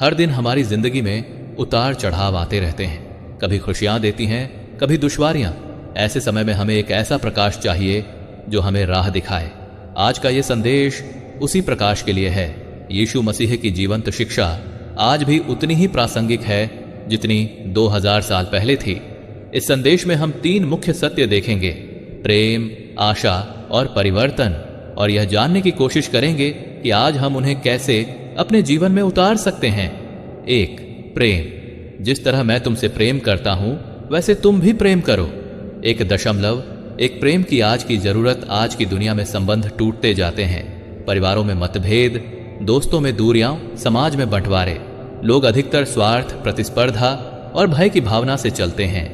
हर दिन हमारी जिंदगी में उतार चढ़ाव आते रहते हैं, कभी खुशियां देती हैं, कभी दुश्वारियां। ऐसे समय में हमें एक ऐसा प्रकाश चाहिए जो हमें राह दिखाए। आज का ये संदेश उसी प्रकाश के लिए है। यीशु मसीह की जीवंत शिक्षा आज भी उतनी ही प्रासंगिक है जितनी 2000 साल पहले थी। इस संदेश में हम 3 मुख्य सत्य देखेंगे: प्रेम, आशा और परिवर्तन, और यह जानने की कोशिश करेंगे कि आज हम उन्हें कैसे अपने जीवन में उतार सकते हैं। 1. प्रेम। जिस तरह मैं तुमसे प्रेम करता हूं वैसे तुम भी प्रेम करो। 1. प्रेम की आज की जरूरत। आज की दुनिया में संबंध टूटते जाते हैं, परिवारों में मतभेद, दोस्तों में दूरियां, समाज में बंटवारे। लोग अधिकतर स्वार्थ, प्रतिस्पर्धा और भय की भावना से चलते हैं।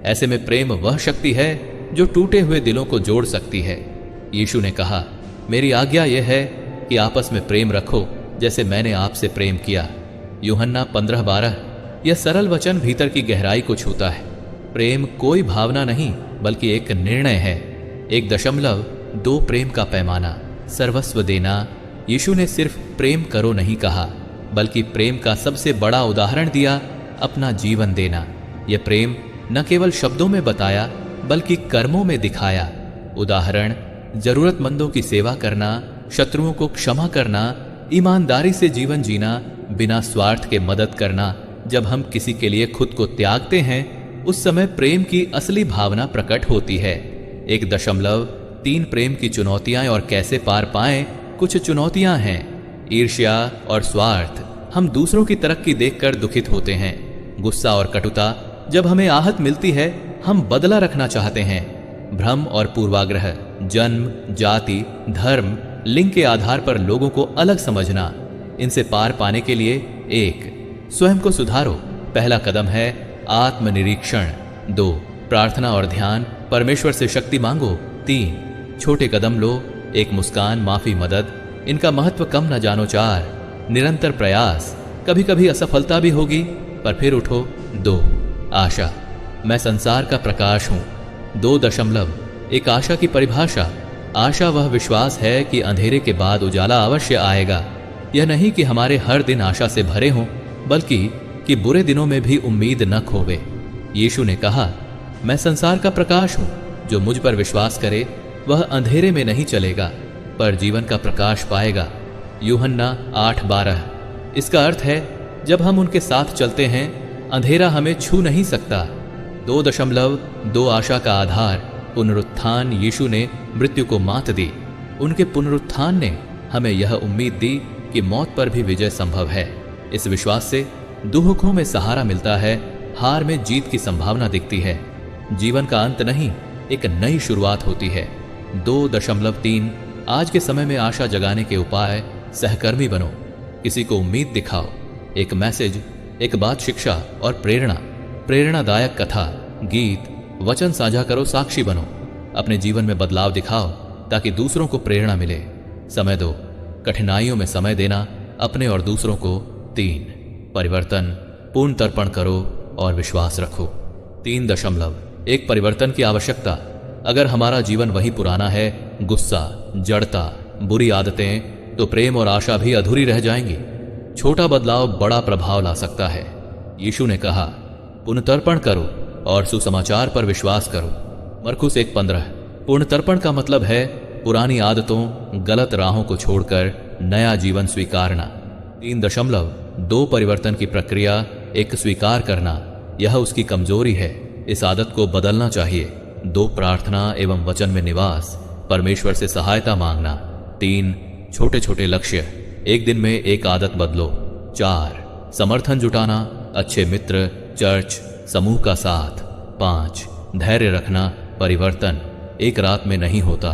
ऐसे में प्रेम वह शक्ति है जो टूटे हुए दिलों को जोड़ सकती है। यीशु ने कहा, मेरी आज्ञा यह है कि आपस में प्रेम रखो जैसे मैंने आपसे प्रेम किया। यूहन्ना 15:12। यह सरल वचन भीतर की गहराई को छूता है। प्रेम कोई भावना नहीं बल्कि एक निर्णय है। 1.2 प्रेम का पैमाना, सर्वस्व देना। यीशु ने सिर्फ प्रेम करो नहीं कहा, बल्कि प्रेम का सबसे बड़ा उदाहरण दिया, अपना जीवन देना। यह प्रेम न केवल शब्दों में बताया बल्कि कर्मों में दिखाया। उदाहरण: जरूरतमंदों की सेवा करना, शत्रुओं को क्षमा करना, ईमानदारी से जीवन जीना, बिना स्वार्थ के मदद करना। जब हम किसी के लिए खुद को त्यागते हैं उस समय प्रेम की असली भावना प्रकट होती है। 1.3 प्रेम की चुनौतियां और कैसे पार पाएं। कुछ चुनौतियां हैं: ईर्ष्या और स्वार्थ। हम दूसरों की तरक्की देखकर दुखित होते हैं। गुस्सा और कटुता। जब हमें आहत मिलती है हम बदला रखना चाहते हैं। भ्रम और पूर्वाग्रह। जन्म, जाति, धर्म, लिंग के आधार पर लोगों को अलग समझना। इनसे पार पाने के लिए 1. स्वयं को सुधारो। पहला कदम है आत्मनिरीक्षण। 2. प्रार्थना और ध्यान, परमेश्वर से शक्ति मांगो। 3. छोटे कदम लो। 1. मुस्कान, माफी, मदद। इनका महत्व कम न जानो। 4. निरंतर प्रयास। कभी कभी असफलता भी होगी पर फिर उठो। 2. आशा। मैं संसार का प्रकाश हूं। 2. एक आशा की परिभाषा। आशा वह विश्वास है कि अंधेरे के बाद उजाला अवश्य आएगा। यह नहीं कि हमारे हर दिन आशा से भरे हों, बल्कि कि बुरे दिनों में भी उम्मीद न खोवे। यीशु ने कहा, मैं संसार का प्रकाश हूं। जो मुझ पर विश्वास करे वह अंधेरे में नहीं चलेगा पर जीवन का प्रकाश पाएगा। यूहन्ना 8:12। इसका अर्थ है जब हम उनके साथ चलते हैं अंधेरा हमें छू नहीं सकता। 2.2 आशा का आधार, पुनरुत्थान। यीशु ने मृत्यु को मात दी। उनके पुनरुत्थान ने हमें यह उम्मीद दी कि मौत पर भी विजय संभव है। इस विश्वास से दुखों में सहारा मिलता है, हार में जीत की संभावना दिखती है। जीवन का अंत नहीं, एक नई शुरुआत होती है। 2.3 आज के समय में आशा जगाने के उपाय। सहकर्मी बनो, किसी को उम्मीद दिखाओ। एक मैसेज, एक बात, शिक्षा और प्रेरणा। प्रेरणादायक कथा, गीत, वचन साझा करो। साक्षी बनो, अपने जीवन में बदलाव दिखाओ ताकि दूसरों को प्रेरणा मिले। समय दो, कठिनाइयों में समय देना, अपने और दूसरों को। 3. परिवर्तन। पूर्ण तर्पण करो और विश्वास रखो। 3. एक परिवर्तन की आवश्यकता। अगर हमारा जीवन वही पुराना है, गुस्सा, जड़ता, बुरी आदतें, तो प्रेम और आशा भी अधूरी रह जाएंगी। छोटा बदलाव बड़ा प्रभाव ला सकता है। यीशु ने कहा, पुनर्तर्पण करो और सुसमाचार पर विश्वास करो। मरकुस 1:15। पुनर्तर्पण का मतलब है पुरानी आदतों, गलत राहों को छोड़कर नया जीवन स्वीकारना। 3.2 परिवर्तन की प्रक्रिया। एक, स्वीकार करना, यह उसकी कमजोरी है, इस आदत को बदलना चाहिए। 2. प्रार्थना एवं वचन में निवास, परमेश्वर से सहायता मांगना। 3. छोटे छोटे लक्ष्य, एक दिन में एक आदत बदलो। 4. समर्थन जुटाना, अच्छे मित्र, चर्च, समूह का साथ। 5. धैर्य रखना, परिवर्तन एक रात में नहीं होता।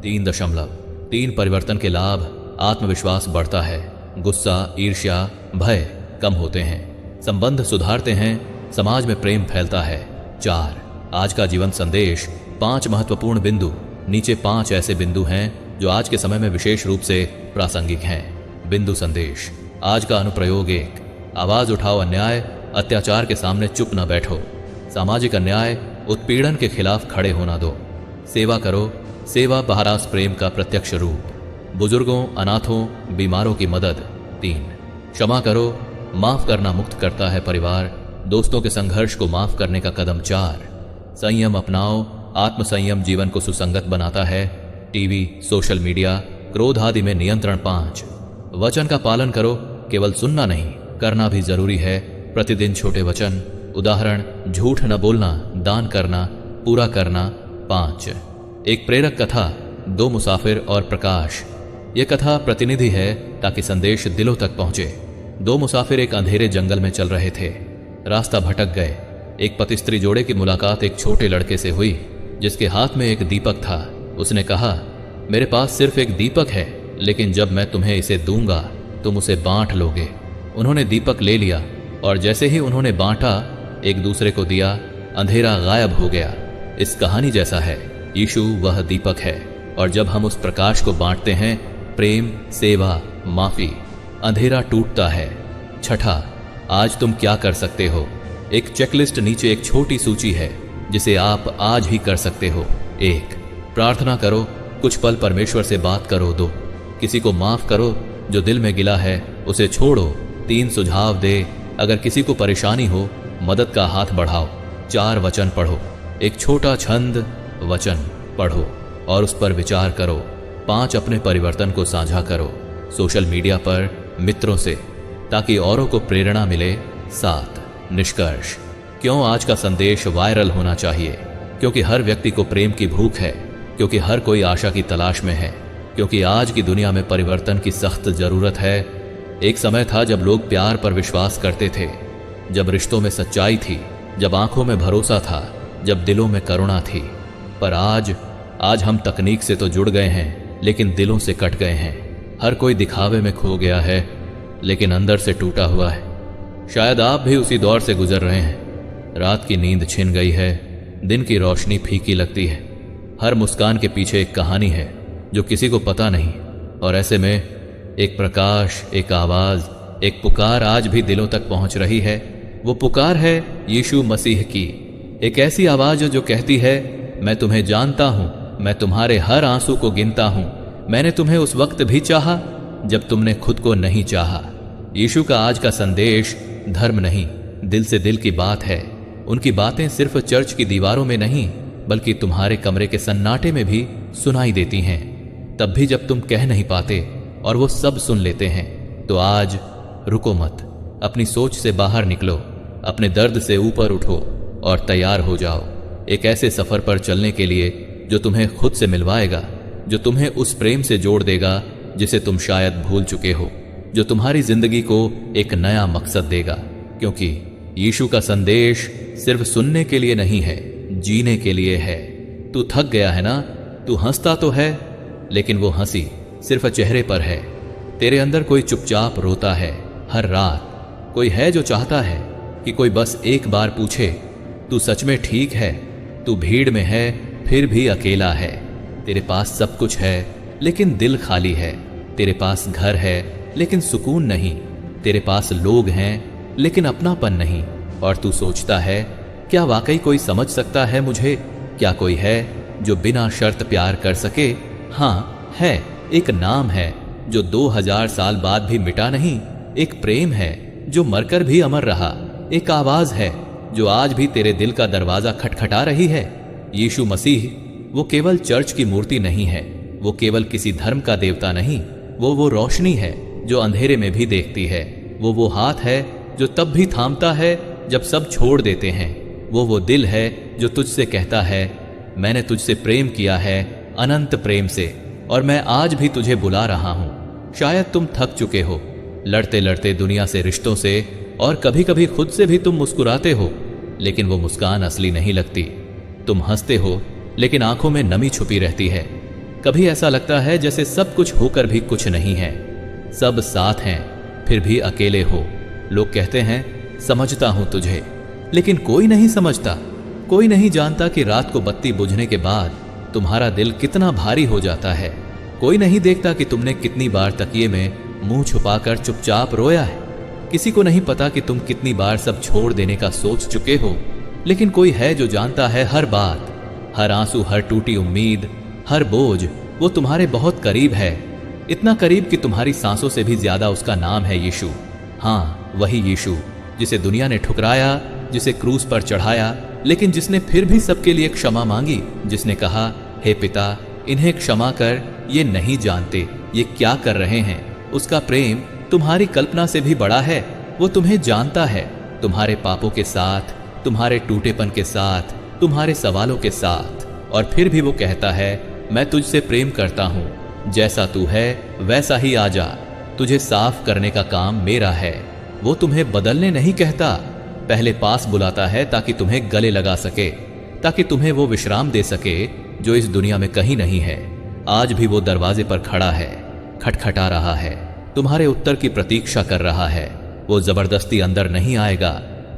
3.3 परिवर्तन के लाभ। आत्मविश्वास बढ़ता है, गुस्सा, ईर्ष्या, भय कम होते हैं, संबंध सुधारते हैं, समाज में प्रेम फैलता है। 4. आज का जीवन संदेश। 5 महत्वपूर्ण बिंदु। नीचे 5 ऐसे बिंदु हैं जो आज के समय में विशेष रूप से प्रासंगिक हैं। बिंदु संदेश। आज का अनुप्रयोग। 1. आवाज उठाओ, अन्याय, अत्याचार के सामने चुप न बैठो। सामाजिक अन्याय, उत्पीड़न के खिलाफ खड़े होना दो। सेवा करो, सेवा बहरास प्रेम का प्रत्यक्ष रूप। बुजुर्गों, अनाथों, बीमारों की मदद। 3. क्षमा करो, माफ करना मुक्त करता है परिवार। दोस्तों के संघर्ष को माफ करने का कदम 4, संयम अपनाओ। आत्मसंयम जीवन को सुसंगत बनाता है। टीवी, सोशल मीडिया, क्रोध आदि में नियंत्रण 5, वचन का पालन करो। केवल सुनना नहीं, करना भी जरूरी है। प्रतिदिन छोटे वचन, उदाहरण झूठ न बोलना, दान करना, पूरा करना 5। एक प्रेरक कथा, 2 मुसाफिर और प्रकाश। यह कथा प्रतिनिधि है ताकि संदेश दिलों तक पहुंचे। 2 मुसाफिर एक अंधेरे जंगल में चल रहे थे। रास्ता भटक गए। एक पति स्त्री जोड़े की मुलाकात एक छोटे लड़के से हुई जिसके हाथ में एक दीपक था। उसने कहा, मेरे पास सिर्फ एक दीपक है, लेकिन जब मैं तुम्हें इसे दूंगा तुम उसे बांट लोगे। उन्होंने दीपक ले लिया और जैसे ही उन्होंने बांटा, एक दूसरे को दिया, अंधेरा गायब हो गया। इस कहानी जैसा है, यीशु वह दीपक है और जब हम उस प्रकाश को बांटते हैं, प्रेम, सेवा, माफी, अंधेरा टूटता है। 6, आज तुम क्या कर सकते हो। एक चेकलिस्ट नीचे एक छोटी सूची है जिसे आप आज ही कर सकते हो। 1, प्रार्थना करो, कुछ पल परमेश्वर से बात करो। 2, किसी को माफ करो, जो दिल में गिला है उसे छोड़ो। 3, सुझाव दे, अगर किसी को परेशानी हो मदद का हाथ बढ़ाओ। 4, वचन पढ़ो, एक छोटा छंद वचन पढ़ो और उस पर विचार करो। 5, अपने परिवर्तन को साझा करो, सोशल मीडिया पर, मित्रों से, ताकि औरों को प्रेरणा मिले। 7, निष्कर्ष, क्यों आज का संदेश वायरल होना चाहिए? क्योंकि हर व्यक्ति को प्रेम की भूख है, क्योंकि हर कोई आशा की तलाश में है, क्योंकि आज की दुनिया में परिवर्तन की सख्त जरूरत है। एक समय था जब लोग प्यार पर विश्वास करते थे, जब रिश्तों में सच्चाई थी, जब आंखों में भरोसा था, जब दिलों में करुणा थी। पर आज हम तकनीक से तो जुड़ गए हैं, लेकिन दिलों से कट गए हैं। हर कोई दिखावे में खो गया है, लेकिन अंदर से टूटा हुआ है। शायद आप भी उसी दौर से गुजर रहे हैं। रात की नींद छिन गई है, दिन की रोशनी फीकी लगती है। हर मुस्कान के पीछे एक कहानी है जो किसी को पता नहीं, और ऐसे में एक प्रकाश, एक आवाज, एक पुकार आज भी दिलों तक पहुंच रही है। वो पुकार है यीशु मसीह की। एक ऐसी आवाज जो कहती है, मैं तुम्हें जानता हूं, मैं तुम्हारे हर आंसू को गिनता हूं, मैंने तुम्हें उस वक्त भी चाहा जब तुमने खुद को नहीं चाहा। यीशु का आज का संदेश धर्म नहीं, दिल से दिल की बात है। उनकी बातें सिर्फ चर्च की दीवारों में नहीं, बल्कि तुम्हारे कमरे के सन्नाटे में भी सुनाई देती हैं। तब भी जब तुम कह नहीं पाते और वो सब सुन लेते हैं। तो आज रुको मत, अपनी सोच से बाहर निकलो, अपने दर्द से ऊपर उठो और तैयार हो जाओ एक ऐसे सफर पर चलने के लिए जो तुम्हें खुद से मिलवाएगा, जो तुम्हें उस प्रेम से जोड़ देगा जिसे तुम शायद भूल चुके हो, जो तुम्हारी जिंदगी को एक नया मकसद देगा। क्योंकि यीशु का संदेश सिर्फ सुनने के लिए नहीं है, जीने के लिए है। तू थक गया है ना? तू हंसता तो है, लेकिन वो हंसी सिर्फ चेहरे पर है। तेरे अंदर कोई चुपचाप रोता है हर रात। कोई है जो चाहता है कि कोई बस एक बार पूछे, तू सच में ठीक है? तू भीड़ में है फिर भी अकेला है। तेरे पास सब कुछ है लेकिन दिल खाली है। तेरे पास घर है लेकिन सुकून नहीं। तेरे पास लोग हैं लेकिन अपनापन नहीं। और तू सोचता है, क्या वाकई कोई समझ सकता है मुझे? क्या कोई है जो बिना शर्त प्यार कर सके? हाँ है, एक नाम है जो 2000 साल बाद भी मिटा नहीं। एक प्रेम है जो मरकर भी अमर रहा। एक आवाज है जो आज भी तेरे दिल का दरवाजा खटखटा रही है। यीशु मसीह वो केवल चर्च की मूर्ति नहीं है, वो केवल किसी धर्म का देवता नहीं, वो रोशनी है जो अंधेरे में भी देखती है। वो हाथ है जो तब भी थामता है जब सब छोड़ देते हैं। वो दिल है जो तुझसे कहता है, मैंने तुझसे प्रेम किया है अनंत प्रेम से, और मैं आज भी तुझे बुला रहा हूं। शायद तुम थक चुके हो लड़ते लड़ते दुनिया से, रिश्तों से, और कभी कभी खुद से भी तुम मुस्कुराते हो, लेकिन वो मुस्कान असली नहीं लगती। तुम हंसते हो लेकिन आंखों में नमी छुपी रहती है। कभी ऐसा लगता है जैसे सब कुछ होकर भी कुछ नहीं है। सब साथ हैं फिर भी अकेले हो। लोग कहते हैं समझता हूं तुझे, लेकिन कोई नहीं समझता। कोई नहीं जानता कि रात को बत्ती बुझने के बाद तुम्हारा दिल कितना भारी हो जाता है। कोई नहीं देखता कि तुमने कितनी बार तकिए में मुंह छुपाकर चुपचाप रोया है। किसी को नहीं पता कि तुम कितनी बार सब छोड़ देने का सोच चुके हो। लेकिन कोई है जो जानता है हर बात, हर आंसू, हर टूटी उम्मीद, हर बोझ। वो तुम्हारे बहुत करीब है, इतना करीब कि तुम्हारी सांसों से भी ज्यादा उसका नाम है यीशु। हाँ, वही यीशु जिसे दुनिया ने ठुकराया, जिसे क्रूस पर चढ़ाया, लेकिन जिसने फिर भी सबके लिए क्षमा मांगी, जिसने कहा, हे पिता, इन्हें क्षमा कर, ये नहीं जानते ये क्या कर रहे हैं। उसका प्रेम तुम्हारी कल्पना से भी बड़ा है। वो तुम्हें जानता है, तुम्हारे पापों के साथ, तुम्हारे टूटेपन के साथ, तुम्हारे सवालों के साथ, और फिर भी वो कहता है, मैं तुझसे प्रेम करता हूं, जैसा तू है वैसा ही आ जा, तुझे साफ करने का काम मेरा है। वो तुम्हें बदलने नहीं कहता, पहले पास बुलाता है ताकि तुम्हें गले लगा सके, ताकि तुम्हें वो विश्राम दे सके जो इस दुनिया में कहीं नहीं है। आज भी वो दरवाजे पर खड़ा है, खटखटा रहा है, तुम्हारे उत्तर की प्रतीक्षा कर रहा है। वो जबरदस्ती अंदर नहीं आएगा,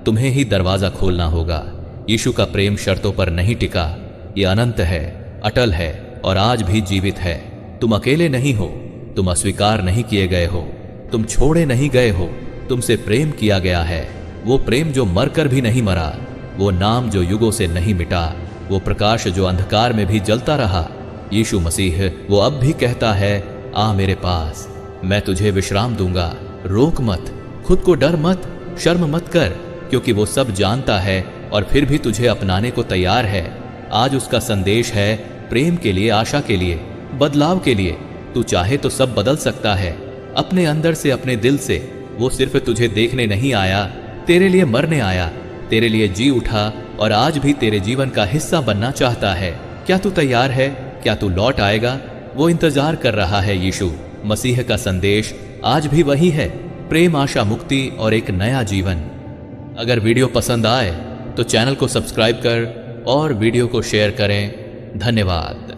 तुम्हें ही दरवाजा खोलना होगा। यीशु का प्रेम शर्तों पर नहीं टिका, ये अनंत है, अटल है और आज भी जीवित है। तुम अकेले नहीं हो, तुम अस्वीकार नहीं किए गए हो, तुम छोड़े नहीं गए हो, तुमसे प्रेम किया गया है। वो प्रेम जो मरकर भी नहीं मरा, वो नाम जो युगों से नहीं मिटा, वो प्रकाश जो अंधकार में भी जलता रहा। यीशु मसीह वो अब भी कहता है, आ मेरे पास, मैं तुझे विश्राम दूंगा। रोक मत, खुद को डर मत, शर्म मत कर, क्योंकि वो सब जानता है और फिर भी तुझे अपनाने को तैयार है। आज उसका संदेश है प्रेम के लिए, आशा के लिए, बदलाव के लिए। तू चाहे तो सब बदल सकता है, अपने अंदर से, अपने दिल से। वो सिर्फ तुझे देखने नहीं आया, तेरे लिए मरने आया, तेरे लिए जी उठा और आज भी तेरे जीवन का हिस्सा बनना चाहता है। क्या तू तैयार है? क्या तू लौट आएगा? वो इंतजार कर रहा है। यीशु मसीह का संदेश आज भी वही है, प्रेम, आशा, मुक्ति और एक नया जीवन। अगर वीडियो पसंद आए तो चैनल को सब्सक्राइब कर और वीडियो को शेयर करें। धन्यवाद।